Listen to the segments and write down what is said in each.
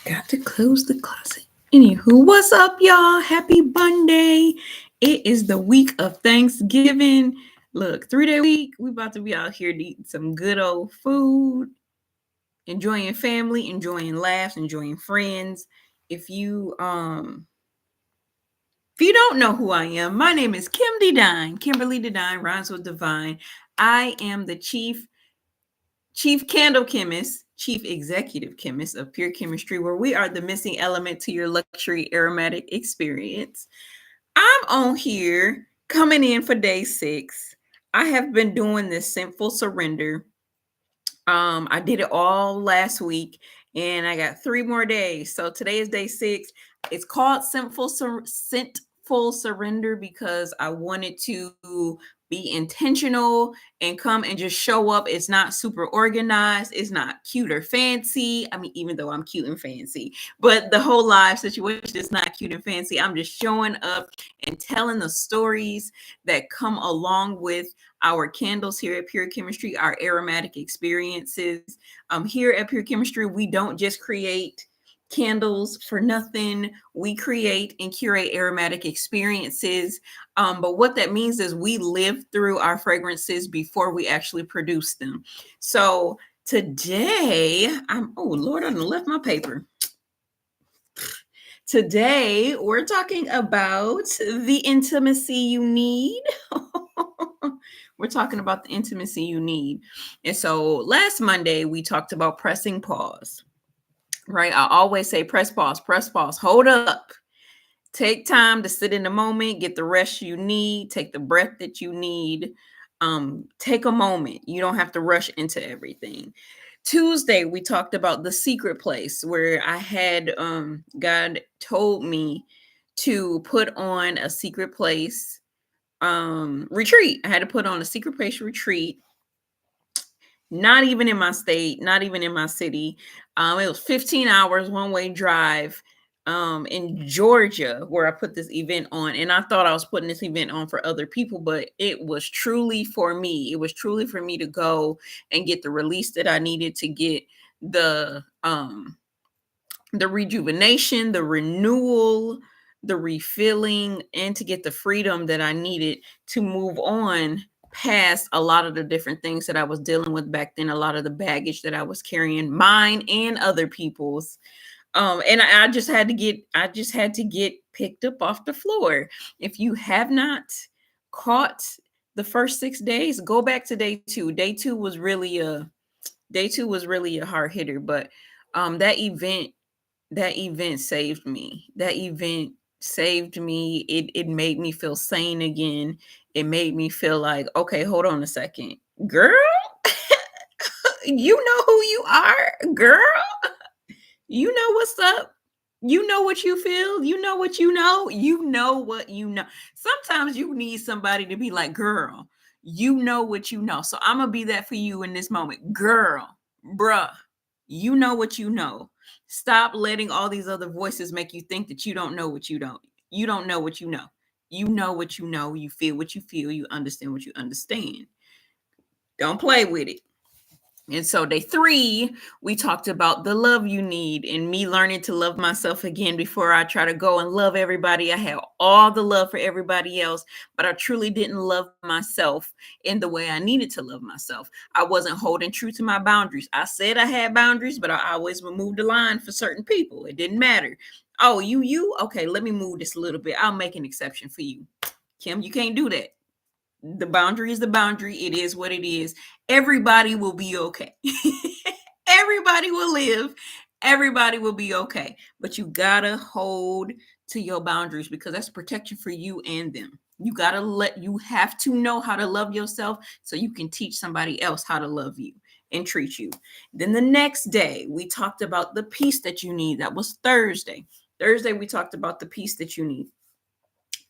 Got to close the closet. Anywho, what's up, y'all? Happy Monday. It is the week of Thanksgiving. Look, 3-day week. We about to be out here eating some good old food, enjoying family, enjoying laughs, enjoying friends. If you if you don't know who I am, my name is Kim Dedine. Kimberly Dedine rhymes with divine. I am the chief candle chemist, chief executive chemist of Pure Chemistry, where we are the missing element to your luxury aromatic experience. I'm on here coming in for day 6. I have been doing this Scentful Surrender. I did it all last week, and I got 3 more days. So today is day 6. It's called Scentful Surrender because I wanted to be intentional and come and just show up. It's not super organized. It's not cute or fancy. I mean, even though I'm cute and fancy, but the whole live situation is not cute and fancy. I'm just showing up and telling the stories that come along with our candles here at Pure Chemistry, our aromatic experiences. Here at Pure Chemistry, we don't just create candles for nothing. We create and curate aromatic experiences. But what that means is we live through our fragrances before we actually produce them. So today, oh Lord, I done left my paper. Today, we're talking about the intimacy you need. We're talking about the intimacy you need. And so last Monday, we talked about pressing pause, right? I always say press pause, hold up. Take time to sit in the moment, get the rest you need, take the breath that you need. Take a moment. You don't have to rush into everything. Tuesday, we talked about the secret place where I had God told me to put on a secret place retreat. I had to put on a secret place retreat, not even in my state, not even in my city. It was 15 hours one-way drive in Georgia where I put this event on. And I thought I was putting this event on for other people, but it was truly for me. It was truly for me to go and get the release that I needed to get the rejuvenation, the renewal, the refilling, and to get the freedom that I needed to move on past a lot of the different things that I was dealing with back then, a lot of the baggage that I was carrying, mine and other people's. And I just had to get picked up off the floor. If you have not caught the first 6 days, go back to day 2. Day two was really a hard hitter, but that event saved me. That event saved me. It made me feel sane again. It made me feel like, okay, hold on a second. Girl, you know who you are, girl. You know what's up. You know what you feel. You know what you know. You know what you know. Sometimes you need somebody to be like, girl, you know what you know. So I'm going to be that for you in this moment. Girl, bruh, you know what you know. Stop letting all these other voices make you think that you don't know what you don't. You don't know what you know. You know what you know. You feel what you feel. You understand what you understand. Don't play with it. And so day 3, we talked about the love you need and me learning to love myself again before I try to go and love everybody. I had all the love for everybody else, but I truly didn't love myself in the way I needed to love myself. I wasn't holding true to my boundaries. I said I had boundaries, but I always would move the line for certain people. It didn't matter. Oh, you? Okay, let me move this a little bit. I'll make an exception for you. Kim, you can't do that. The boundary is the boundary. It is what it is. Everybody will be okay. Everybody will live. Everybody will be okay. But you gotta hold to your boundaries because that's protection for you and them. You have to know how to love yourself so you can teach somebody else how to love you and treat you. Then the next day, we talked about the peace that you need. That was Thursday. Thursday, we talked about the peace that you need.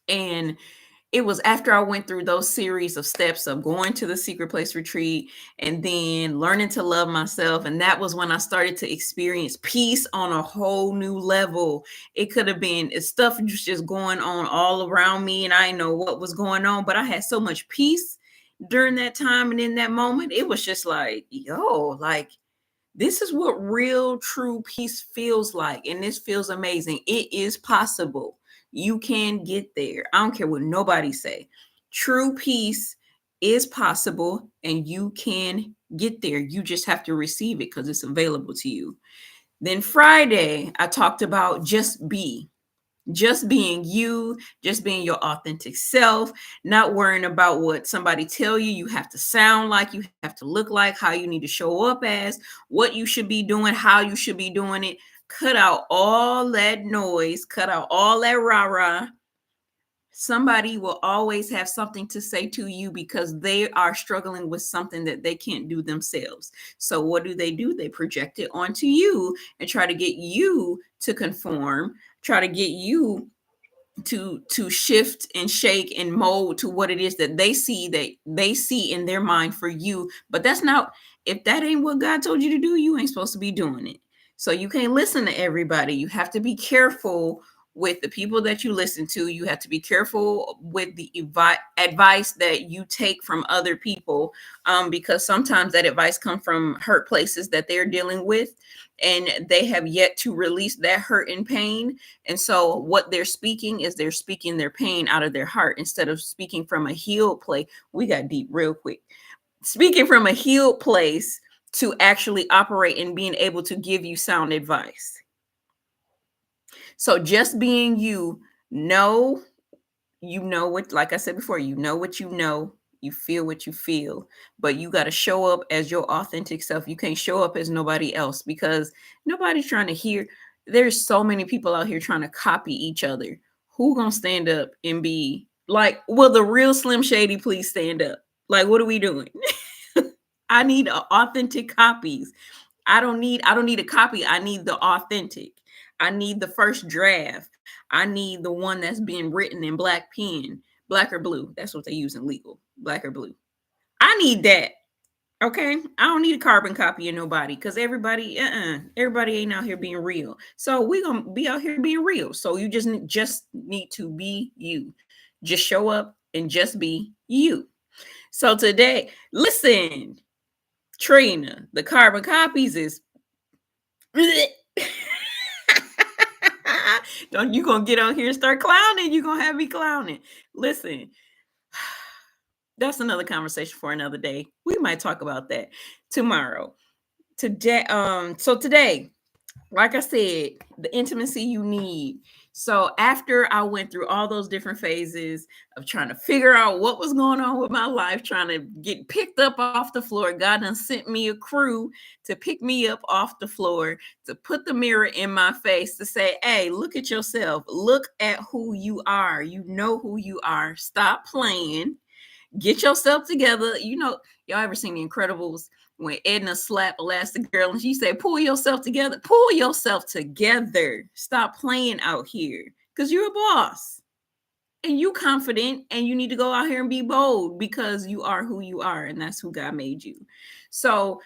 And it was after I went through those series of steps of going to the secret place retreat and then learning to love myself. And that was when I started to experience peace on a whole new level. It could have been stuff just going on all around me and I didn't know what was going on, but I had so much peace during that time and in that moment. It was just like, yo, like This is what real, true peace feels like. And this feels amazing. It is possible. You can get there. I don't care what nobody say. True peace is possible and you can get there. You just have to receive it because it's available to you. Then Friday, I talked about just being you, just being your authentic self, not worrying about what somebody tell you have to sound like, you have to look like, how you need to show up as, what you should be doing, how you should be doing it. Cut out all that noise, cut out all that rah-rah. Somebody will always have something to say to you because they are struggling with something that they can't do themselves. So what do? They project it onto you and try to get you to conform, try to get you to shift and shake and mold to what it is that they see in their mind for you. But that's not, if that ain't what God told you to do, you ain't supposed to be doing it. So you can't listen to everybody. You have to be careful with the people that you listen to. You have to be careful with the advice that you take from other people, because sometimes that advice comes from hurt places that they're dealing with, and they have yet to release that hurt and pain. And so what they're speaking is they're speaking their pain out of their heart instead of speaking from a healed place. We got deep real quick. Speaking from a healed place to actually operate and being able to give you sound advice. So just being you, know, you know what, like I said before, you know what you feel what you feel, but you got to show up as your authentic self. You can't show up as nobody else because nobody's trying to hear. There's so many people out here trying to copy each other. Who gonna stand up and be like, will the real Slim Shady please stand up? Like, what are we doing? I need authentic copies. I don't need a copy. I need the authentic. I need the first draft. I need the one that's being written in black pen, black or blue. That's what they use in legal, black or blue. I need that. Okay, I don't need a carbon copy of nobody because everybody ain't out here being real. So we gonna be out here being real. So you just need to be you. Just show up and just be you. So today, listen, Trina, the carbon copies is don't you gonna get on here and start clowning? You gonna have me clowning. Listen, that's another conversation for another day. We might talk about that tomorrow. Today, like I said, the intimacy you need. So after I went through all those different phases of trying to figure out what was going on with my life, trying to get picked up off the floor, God done sent me a crew to pick me up off the floor, to put the mirror in my face, to say, hey, look at yourself. Look at who you are. You know who you are. Stop playing. Get yourself together. You know, y'all ever seen The Incredibles when Edna slapped Elastigirl and she said, pull yourself together. Pull yourself together. Stop playing out here because you're a boss and you confident and you need to go out here and be bold because you are who you are and that's who God made you. So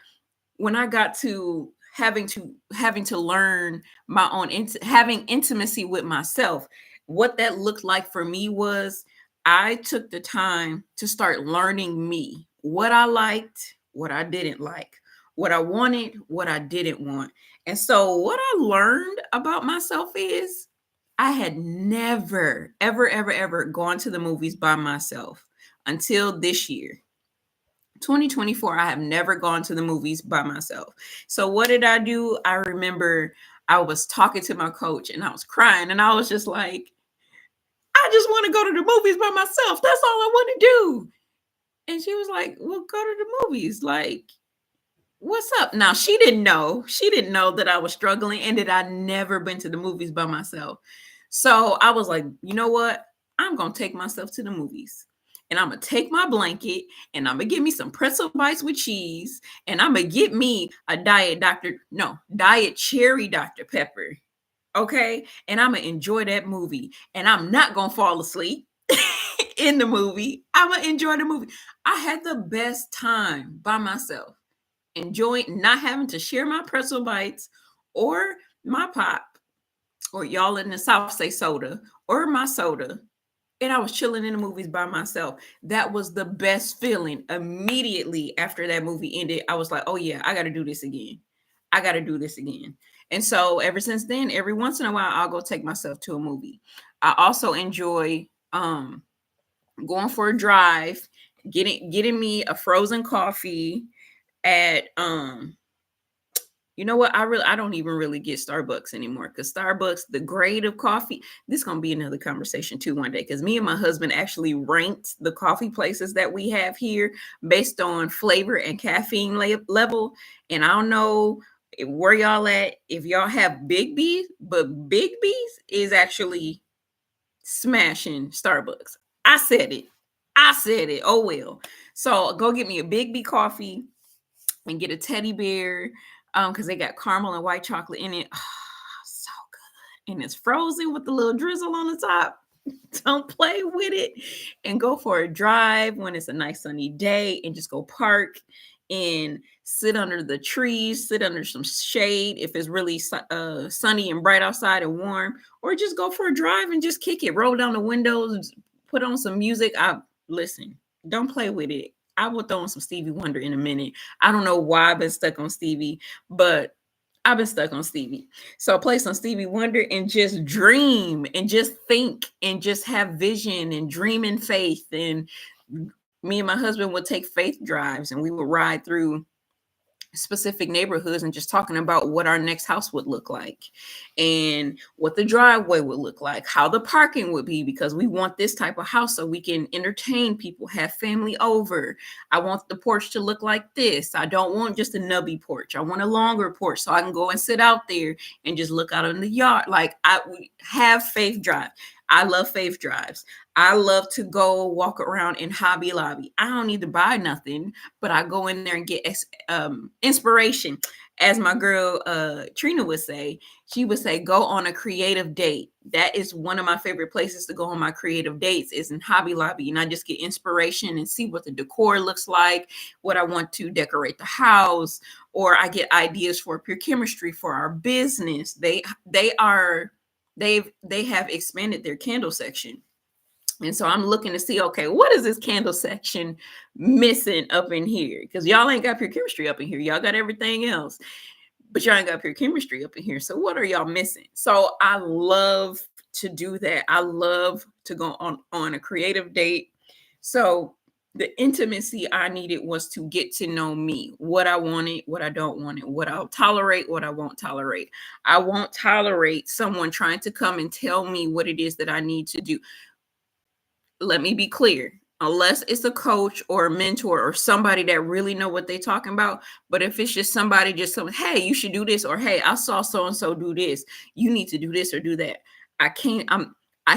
when I got to having to learn my own having intimacy with myself, what that looked like for me was I took the time to start learning me, what I liked, what I didn't like, what I wanted, what I didn't want. And so what I learned about myself is I had never ever gone to the movies by myself until this year. 2024, I have never gone to the movies by myself. So what did I do? I remember I was talking to my coach and I was crying and I was just like, I just want to go to the movies by myself. That's all I want to do. And she was like, well, go to the movies. Like, what's up? Now she didn't know. She didn't know that I was struggling and that I'd never been to the movies by myself. So I was like, you know what? I'm gonna take myself to the movies. And I'm gonna take my blanket and I'm gonna get me some pretzel bites with cheese. And I'm gonna get me a diet cherry Dr. Pepper. Okay. And I'm gonna enjoy that movie. And I'm not gonna fall asleep in the movie. I'm gonna enjoy the movie. I had the best time by myself enjoying not having to share my pretzel bites or my pop, or y'all in the South say soda, or my soda. And I was chilling in the movies by myself. That was the best feeling. Immediately after that movie ended, I was like, oh yeah, I got to do this again. I got to do this again. And so ever since then, every once in a while, I'll go take myself to a movie. I also enjoy going for a drive, getting me a frozen coffee at you know what? I don't even really get Starbucks anymore, because Starbucks, the grade of coffee, this is gonna be another conversation too one day. Because me and my husband actually ranked the coffee places that we have here based on flavor and caffeine level. And I don't know where y'all at if y'all have Big B's, but Big B's is actually smashing Starbucks. I said it. I said it. Oh well. So go get me a Big B coffee and get a teddy bear, because they got caramel and white chocolate in it. Oh, so good. And it's frozen with the little drizzle on the top. Don't play with it. And go for a drive when it's a nice sunny day, and just go park and sit under the trees, sit under some shade if it's really sunny and bright outside and warm, or just go for a drive and just kick it, roll down the windows, put on some music. I listen, don't play with it. I will throw on some Stevie Wonder in a minute. I don't know why I've been stuck on Stevie, but I've been stuck on Stevie. So play some Stevie Wonder and just dream and just think and just have vision and dream in faith. And me and my husband would take faith drives, and we would ride through specific neighborhoods and just talking about what our next house would look like, and what the driveway would look like, how the parking would be, because we want this type of house so we can entertain people, have family over. I want the porch to look like this. I don't want just a nubby porch. I want a longer porch so I can go and sit out there and just look out in the yard. Like we have faith drive. I love faith drives. I love to go walk around in Hobby Lobby. I don't need to buy nothing, but I go in there and get inspiration. As my girl Trina would say, she would say, go on a creative date. That is one of my favorite places to go on my creative dates, is in Hobby Lobby. And I just get inspiration and see what the decor looks like, what I want to decorate the house, or I get ideas for pure chemistry for our business. They have expanded their candle section. And so I'm looking to see, okay, what is this candle section missing up in here? Because y'all ain't got pure chemistry up in here. Y'all got everything else, but y'all ain't got pure chemistry up in here. So what are y'all missing? So I love to do that. I love to go on a creative date. So the intimacy I needed was to get to know me, what I wanted, what I don't want it, what I'll tolerate, what I won't tolerate. I won't tolerate someone trying to come and tell me what it is that I need to do. Let me be clear, unless it's a coach or a mentor or somebody that really know what they're talking about. But if it's just somebody hey, you should do this, or hey, I saw so and so do this, you need to do this or do that. I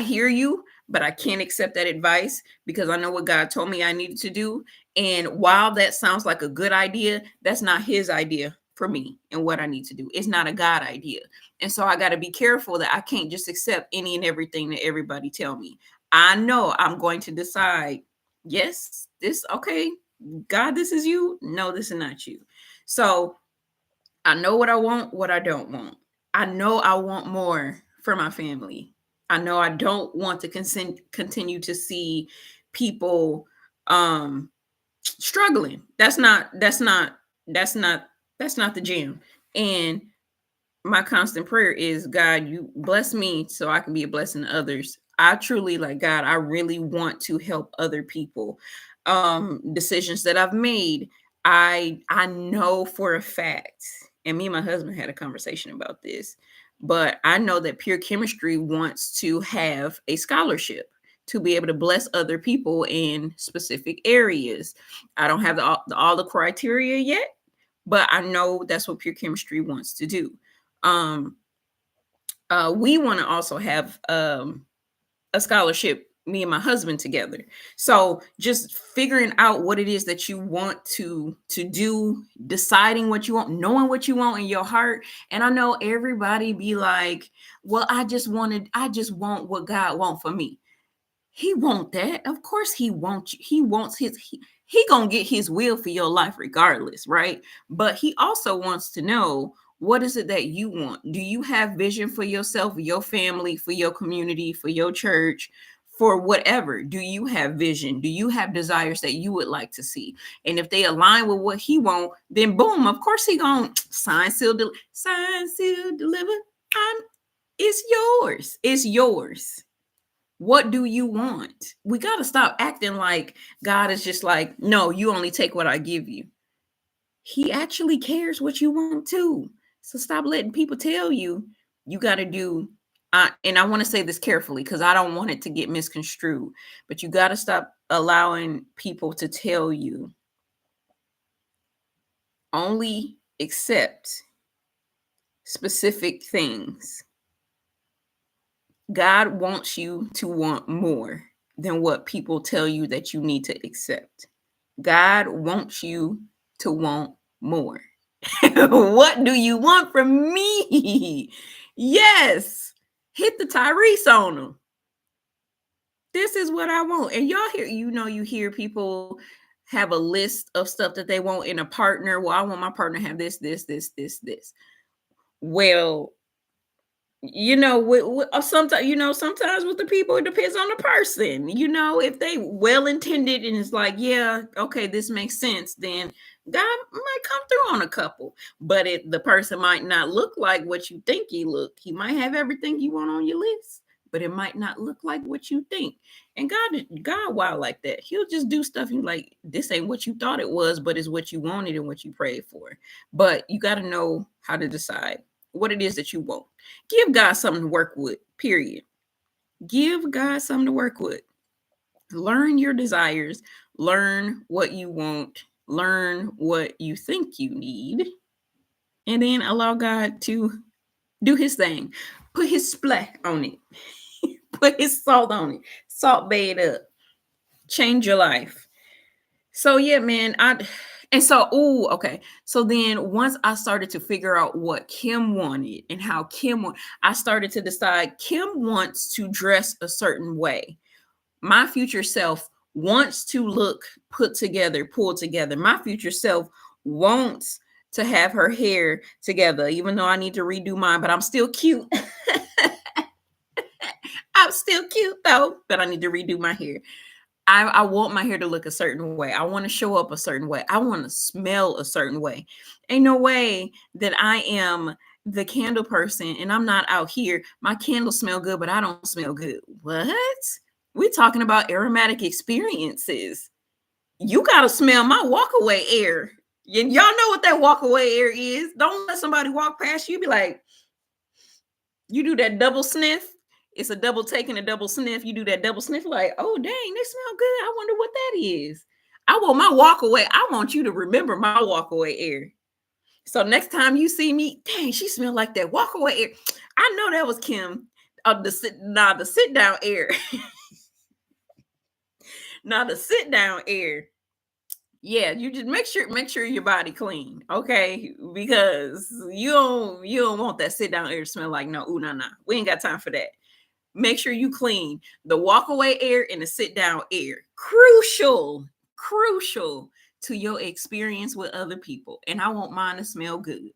hear you, but I can't accept that advice, because I know what God told me I needed to do. And while that sounds like a good idea, that's not his idea for me and what I need to do. It's not a God idea. And so I got to be careful that I can't just accept any and everything that everybody tell me. I know I'm going to decide, yes, this, okay, God, this is you. No, this is not you. So I know what I want, what I don't want. I know I want more for my family. I know I don't want to continue to see people struggling. That's not the jam. And my constant prayer is, God, you bless me so I can be a blessing to others. I truly, like, God, I really want to help other people. Decisions that I've made, I know for a fact, and me and my husband had a conversation about this, but I know that Pure Chemistry wants to have a scholarship to be able to bless other people in specific areas. I don't have all the criteria yet, but I know that's what Pure Chemistry wants to do. We want to also have a scholarship, me and my husband together. So just figuring out what it is that you want to do, deciding what you want, knowing what you want in your heart. And I know everybody be like, well, I just want what God wants for me. He want that. Of course he wants you. He wants he gonna get his will for your life regardless, right? But he also wants to know, what is it that you want? Do you have vision for yourself, for your family, for your community, for your church, for whatever. Do you have vision? Do you have desires that you would like to see? And if they align with what he want, then boom, of course he gonna sign, seal, deliver. I'm It's yours. It's yours. What do you want? We got to stop acting like God is just like, no, you only take what I give you. He actually cares what you want too. So stop letting people tell you you got to do. And I want to say this carefully because I don't want it to get misconstrued. But you got to stop allowing people to tell you only accept specific things. God wants you to want more than what people tell you that you need to accept. God wants you to want more. What do you want from me? Yes. Hit the Tyrese on them. This is what I want. And y'all hear, you hear people have a list of stuff that they want in a partner. Well, I want my partner to have this. Well, sometimes with the people, it depends on the person. If they well intended and it's like, yeah, okay, this makes sense, then God might come through on a couple. But if the person might not look like what you think he might have everything you want on your list, but it might not look like what you think. And God wild like that. He'll just do stuff you like, this ain't what you thought it was, but it's what you wanted and what you prayed for. But you got to know how to decide what it is that you want. Give God something to work with, period. Give God something to work with. Learn your desires, learn what you want, learn what you think you need, and then allow God to do his thing. Put his splat on it. Put his salt on it. Salt bait up. Change your life. So yeah, man, okay. So then once I started to figure out what Kim wanted and how I started to decide Kim wants to dress a certain way. My future self wants to look put together, pulled together. My future self wants to have her hair together, even though I need to redo mine, but I'm still cute. I'm still cute though, but I need to redo my hair. I want my hair to look a certain way. I want to show up a certain way. I want to smell a certain way. Ain't no way that I am the candle person and I'm not out here. My candles smell good, but I don't smell good. What? We're talking about aromatic experiences. You got to smell my walkaway air. And y'all know what that walkaway air is. Don't let somebody walk past you. Be like, you do that double sniff. It's a double take and a double sniff. You do that double sniff, like, oh, dang, they smell good. I wonder what that is. I want my walk away. I want you to remember my walk away air. So next time you see me, dang, she smelled like that walk away air. I know that was Kim. The sit down air. Now the sit down air. Yeah, you just make sure your body clean, okay? Because you don't want that sit down air to smell like no, nah. We ain't got time for that. Make sure you clean the walkaway air and the sit down air. Crucial to your experience with other people. And I want mine to smell good.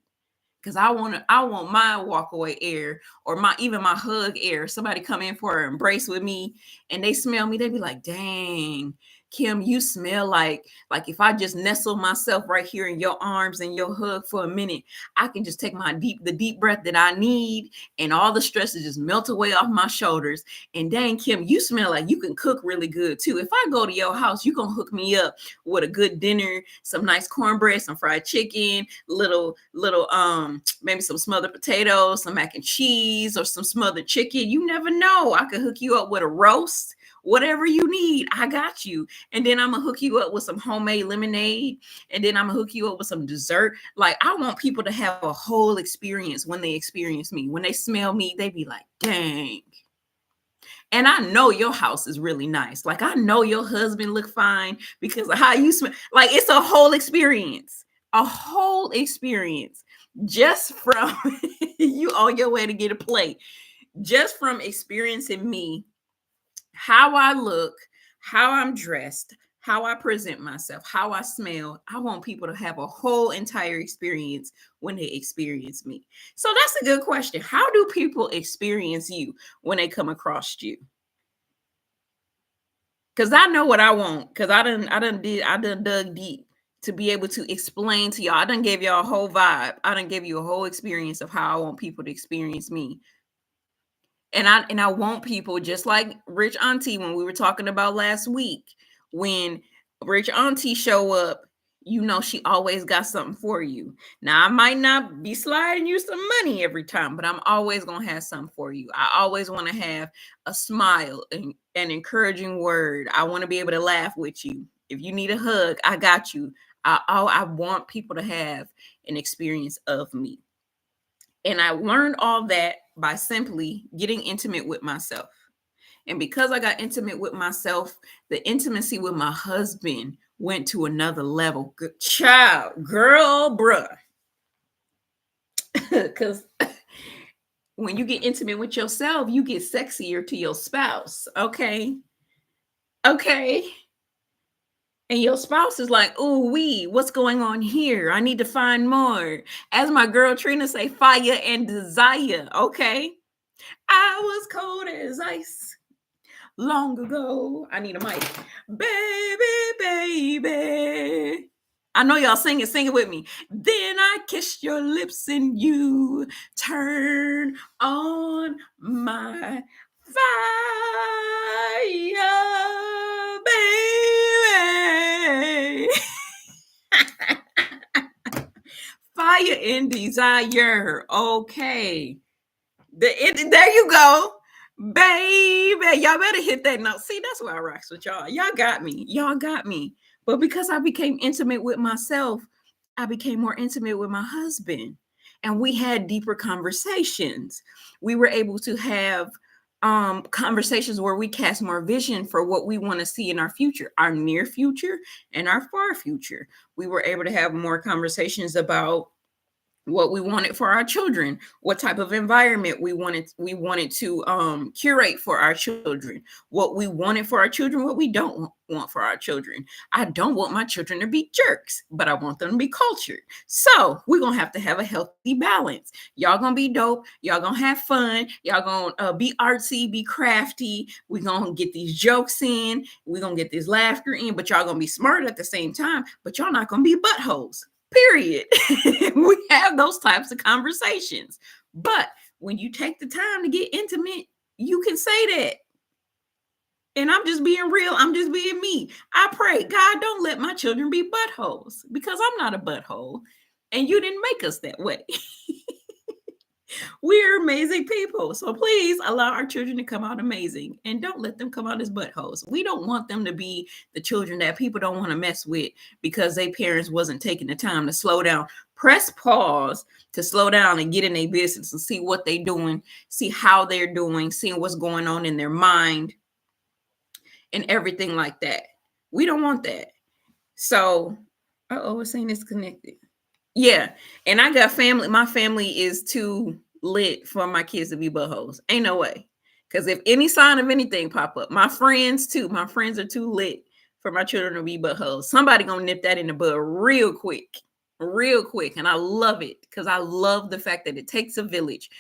Because I want my walkaway air or even my hug air. Somebody come in for an embrace with me and they smell me, they be like, dang, Kim, you smell like if I just nestle myself right here in your arms and your hug for a minute, I can just take the deep breath that I need and all the stress to just melt away off my shoulders. And dang, Kim, you smell like you can cook really good too. If I go to your house, you gonna hook me up with a good dinner, some nice cornbread, some fried chicken, little maybe some smothered potatoes, some mac and cheese, or some smothered chicken. You never know. I could hook you up with a roast. Whatever you need, I got you. And then I'm gonna hook you up with some homemade lemonade. And then I'm gonna hook you up with some dessert. Like, I want people to have a whole experience when they experience me. When they smell me, they be like, dang. And I know your house is really nice. Like, I know your husband look fine because of how you smell. Like, it's a whole experience. A whole experience just from you on your way to get a plate. Just from experiencing me, how I look, how I'm dressed, how I present myself, how I smell. I want people to have a whole entire experience when they experience me. So that's a good question. How do people experience you when they come across you? Cause I know what I want. Cause I done dug deep to be able to explain to y'all. I done gave y'all a whole vibe. I done gave you a whole experience of how I want people to experience me. And I want people just like Rich Auntie when we were talking about last week. When Rich Auntie show up, you know she always got something for you. Now I might not be sliding you some money every time, but I'm always gonna have something for you. I always want to have a smile and an encouraging word. I want to be able to laugh with you. If you need a hug, I got you. I want people to have an experience of me. And I learned all that by simply getting intimate with myself. And because I got intimate with myself, the intimacy with my husband went to another level. Good child, girl, bruh. Because when you get intimate with yourself, you get sexier to your spouse. Okay. Okay. And your spouse is like, "Ooh, what's going on here? I need to find more." As my girl Trina say, fire and desire. Okay. I was cold as ice long ago. I need a mic. Baby, baby. I know y'all sing it with me. Then I kissed your lips and you turn on my fire, baby. Fire and desire. Okay. There you go, baby. Y'all better hit that note. See, that's why I rocks with y'all. Y'all got me. Y'all got me. But because I became intimate with myself, I became more intimate with my husband. And we had deeper conversations. We were able to have conversations where we cast more vision for what we want to see in our future, our near future and our far future. We were able to have more conversations about what we wanted for our children, what type of environment we wanted to curate for our children, what we wanted for our children, what we don't want for our children. I don't want my children to be jerks, but I want them to be cultured. So we're gonna have to have a healthy balance. Y'all gonna be dope, y'all gonna have fun, y'all gonna be artsy, be crafty. We're gonna get these jokes in, we're gonna get this laughter in, but y'all gonna be smart at the same time, but y'all not gonna be buttholes. Period. We have those types of conversations. But when you take the time to get intimate, you can say that. And I'm just being real. I'm just being me. I pray, God, don't let my children be buttholes because I'm not a butthole. And you didn't make us that way. We're amazing people. So please allow our children to come out amazing and don't let them come out as buttholes. We don't want them to be the children that people don't want to mess with because their parents wasn't taking the time to slow down. Press pause to slow down and get in their business and see what they're doing, see how they're doing, seeing what's going on in their mind and everything like that. We don't want that. So, we're saying it's connected. Yeah, and I got family. My family is too lit for my kids to be buttholes. Ain't no way. Because if any sign of anything pop up, my friends too. My friends are too lit for my children to be buttholes. Somebody gonna nip that in the bud real quick. And I love it because I love the fact that it takes a village.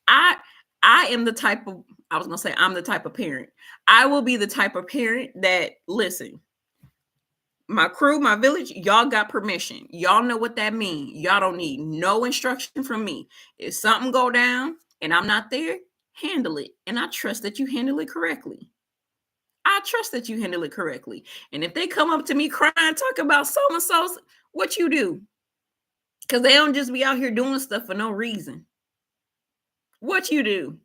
I I am the type of I was gonna say I'm the type of parent. I will be the type of parent that listen my crew, my village, y'all got permission. Y'all know what that means. Y'all don't need no instruction from me. If something go down and I'm not there, handle it. And I trust that you handle it correctly. I trust that you handle it correctly. And if they come up to me crying, talk about so and so, what you do? Because they don't just be out here doing stuff for no reason. What you do?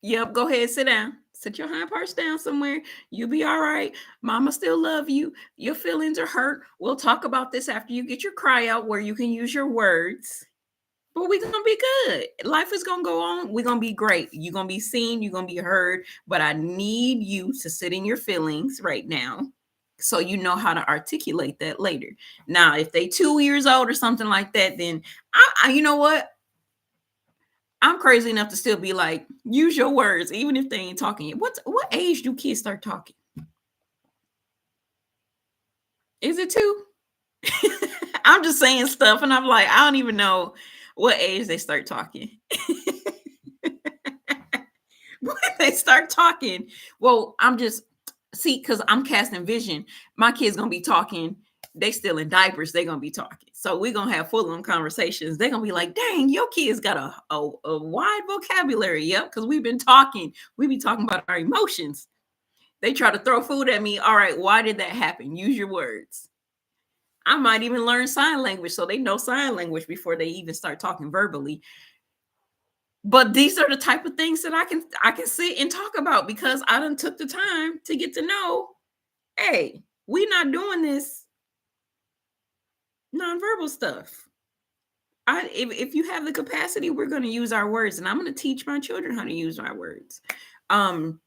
Yep, go ahead, sit down. Sit your hind parts down somewhere. You'll be all right. Mama still love you. Your feelings are hurt. We'll talk about this after you get your cry out where you can use your words. But we're gonna be good. Life is gonna go on. We're gonna be great. You're gonna be seen, you're gonna be heard. But I need you to sit in your feelings right now so you know how to articulate that later. Now, if they 2 years old or something like that, then I you know what? I'm crazy enough to still be like, use your words, even if they ain't talking yet. What age do kids start talking? Is it two? I'm just saying stuff, and I'm like, I don't even know what age they start talking. When they start talking, well, I'm just See, because I'm casting vision. My kids gonna be talking. They still in diapers. They gonna be talking. So we're gonna have full on conversations. They're gonna be like, dang, your kids got a wide vocabulary. Yep, because we've been talking. We be talking about our emotions. They try to throw food at me. All right, why did that happen? Use your words. I might even learn sign language so they know sign language before they even start talking verbally. But these are the type of things that I can sit and talk about because I done took the time to get to know, hey, we not doing this nonverbal stuff. If you have the capacity, we're going to use our words, and I'm going to teach my children how to use our words. Um,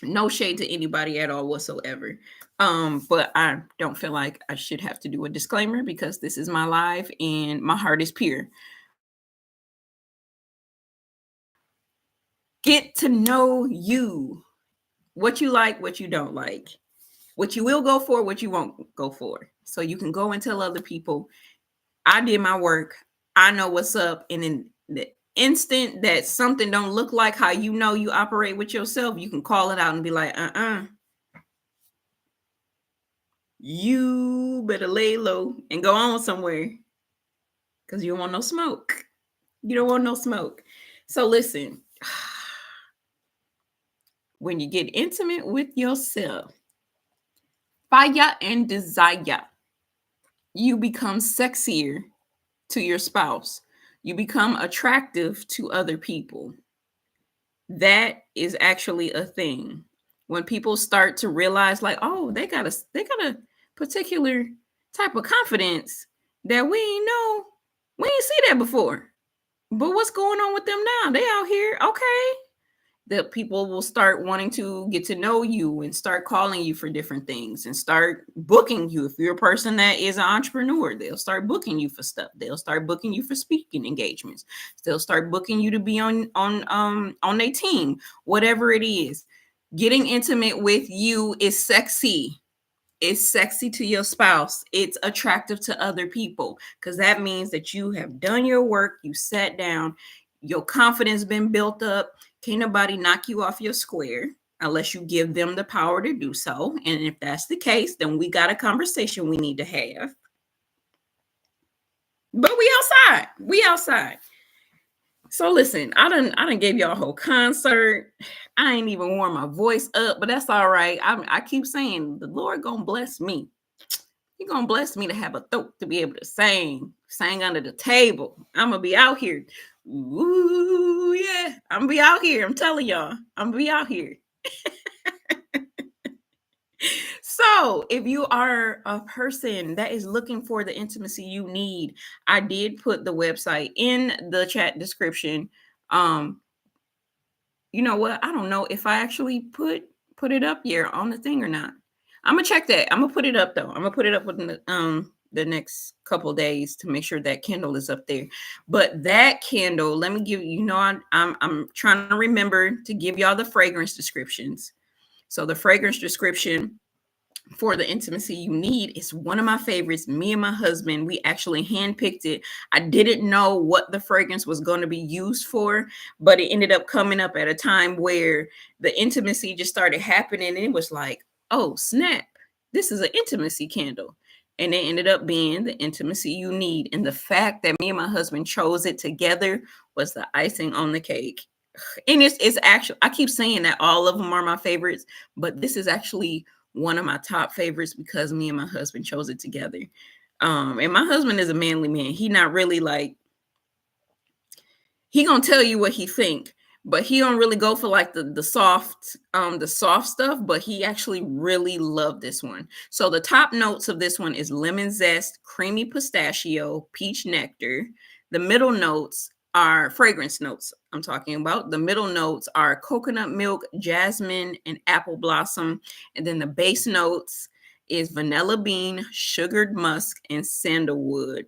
no shade to anybody at all whatsoever. But I don't feel like I should have to do a disclaimer because this is my life and my heart is pure. Get to know you, what you like, what you don't like, what you will go for, what you won't go for. So you can go and tell other people, I did my work. I know what's up. And in the instant that something don't look like how you know you operate with yourself, you can call it out and be like, you better lay low and go on somewhere because you don't want no smoke. You don't want no smoke. So listen, when you get intimate with yourself, fire and desire, you become sexier to your spouse. You become attractive to other people. That is actually a thing. When people start to realize, like, oh, they got a particular type of confidence that we ain't know, we ain't see that before. But what's going on with them now? They out here, okay. That people will start wanting to get to know you and start calling you for different things and start booking you. If you're a person that is an entrepreneur, they'll start booking you for stuff. They'll start booking you for speaking engagements. They'll start booking you to be on their team, whatever it is. Getting intimate with you is sexy. It's sexy to your spouse. It's attractive to other people because that means that you have done your work. You sat down, your confidence been built up. Can't nobody knock you off your square unless you give them the power to do so. And if that's the case, then we got a conversation we need to have. But we outside. We outside. So listen, I done gave y'all a whole concert. I ain't even warm my voice up, but that's all right. I keep saying the Lord gonna bless me. He gonna bless me to have a throat to be able to sing under the table. I'm gonna be out here. Ooh, yeah. I'm gonna be out here. I'm telling y'all, I'm gonna be out here. So, if you are a person that is looking for the intimacy you need, I did put the website in the chat description. Um, you know what? I don't know if I actually put it up here on the thing or not. I'm gonna check that. I'm gonna put it up though. I'm gonna put it up within the next couple days to make sure that candle is up there. But that candle, let me give you know I'm trying to remember to give y'all the fragrance descriptions. So the fragrance description for the intimacy you need is one of my favorites. Me and my husband, we actually handpicked it. I didn't know what the fragrance was going to be used for, but it ended up coming up at a time where the intimacy just started happening. And it was like, oh, snap, this is an intimacy candle. And it ended up being the intimacy you need. And the fact that me and my husband chose it together was the icing on the cake. And it's actually, I keep saying that all of them are my favorites, but this is actually one of my top favorites because me and my husband chose it together. And my husband is a manly man. He not really like, he gonna tell you what he think, but he don't really go for like the soft stuff, but he actually really loved this one. So the top notes of this one is lemon zest, creamy pistachio, peach nectar. The middle notes are fragrance notes. I'm talking about the middle notes are coconut milk, jasmine, and apple blossom. And then the base notes is vanilla bean, sugared musk, and sandalwood.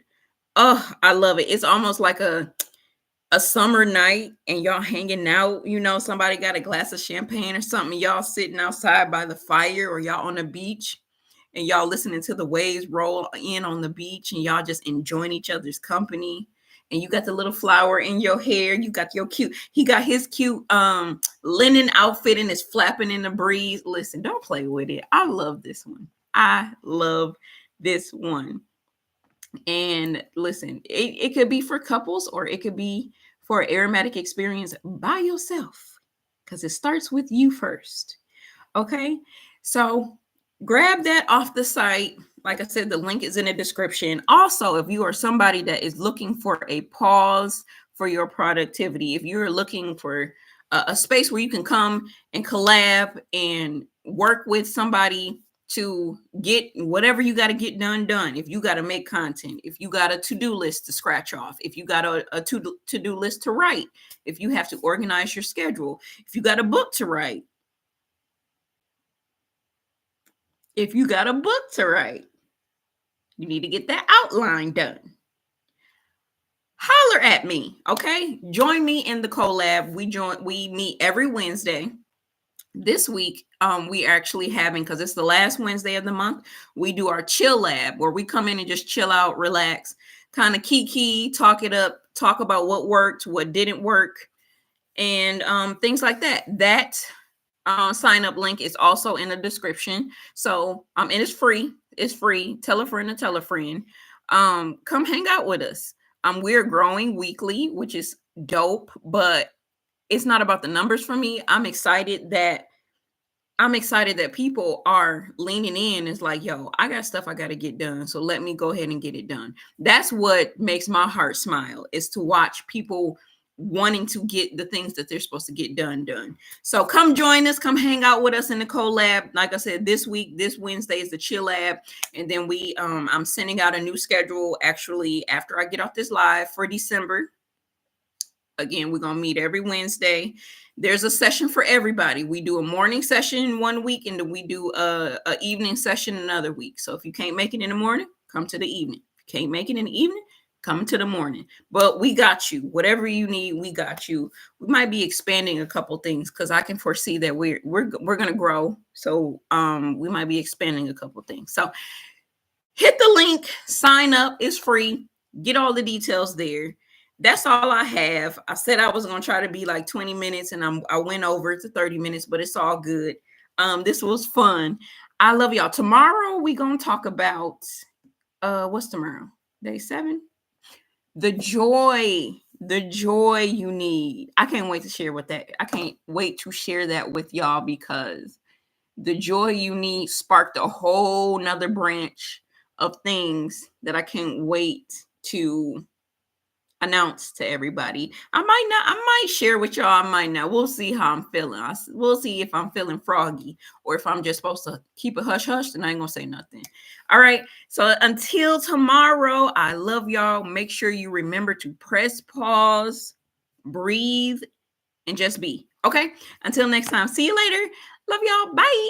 Oh, I love it. It's almost like a summer night and y'all hanging out, somebody got a glass of champagne or something, y'all sitting outside by the fire or y'all on the beach and y'all listening to the waves roll in on the beach and y'all just enjoying each other's company and you got the little flower in your hair. You got your cute, he got his cute linen outfit and is flapping in the breeze. Listen, don't play with it. I love this one. I love this one. And listen, it could be for couples or it could be for aromatic experience by yourself, because it starts with you first. Okay. So grab that off the site. Like I said, the link is in the description. Also, if you are somebody that is looking for a pause for your productivity, if you're looking for a space where you can come and collab and work with somebody to get whatever you got to get done. If you got to make content, if you got a to-do list to scratch off, if you got a to-do list to write, if you have to organize your schedule, if you got a book to write, if you got a book to write, you need to get that outline done. Holler at me, okay? Join me in the collab. We meet every Wednesday. This week, we actually having, because it's the last Wednesday of the month, we do our chill lab where we come in and just chill out, relax, kind of kiki, talk it up, talk about what worked, what didn't work, and things like that. That sign up link is also in the description. So and it's free. It's free. Tell a friend to tell a friend. Come hang out with us. We're growing weekly, which is dope, but it's not about the numbers for me. I'm excited that people are leaning in. It's like, yo, I got stuff I got to get done. So let me go ahead and get it done. That's what makes my heart smile, is to watch people wanting to get the things that they're supposed to get done. So come join us. Come hang out with us in the collab. Like I said, this Wednesday is the chill lab. And then I'm sending out a new schedule actually after I get off this live for December. Again, we're going to meet every Wednesday. There's a session for everybody. We do a morning session one week, and then we do a evening session another week. So if you can't make it in the morning, come to the evening. If you can't make it in the evening, come to the morning. But we got you. Whatever you need, we got you. We might be expanding a couple things because I can foresee that we're going to grow. So we might be expanding a couple things. So hit the link, sign up. It's free. Get all the details there. That's all I have. I said I was going to try to be like 20 minutes and I went over to 30 minutes, but it's all good. This was fun. I love y'all. Tomorrow we're going to talk about, what's tomorrow? Day 7? The joy you need. I can't wait to share that with y'all, because the joy you need sparked a whole nother branch of things that I can't wait to announce to everybody. I might share with y'all. I might not. We'll see how I'm feeling. We'll see if I'm feeling froggy or if I'm just supposed to keep it hush hush, and I ain't gonna say nothing. All right. So until tomorrow, I love y'all. Make sure you remember to press pause, breathe, and just be. Okay. Until next time. See you later. Love y'all. Bye.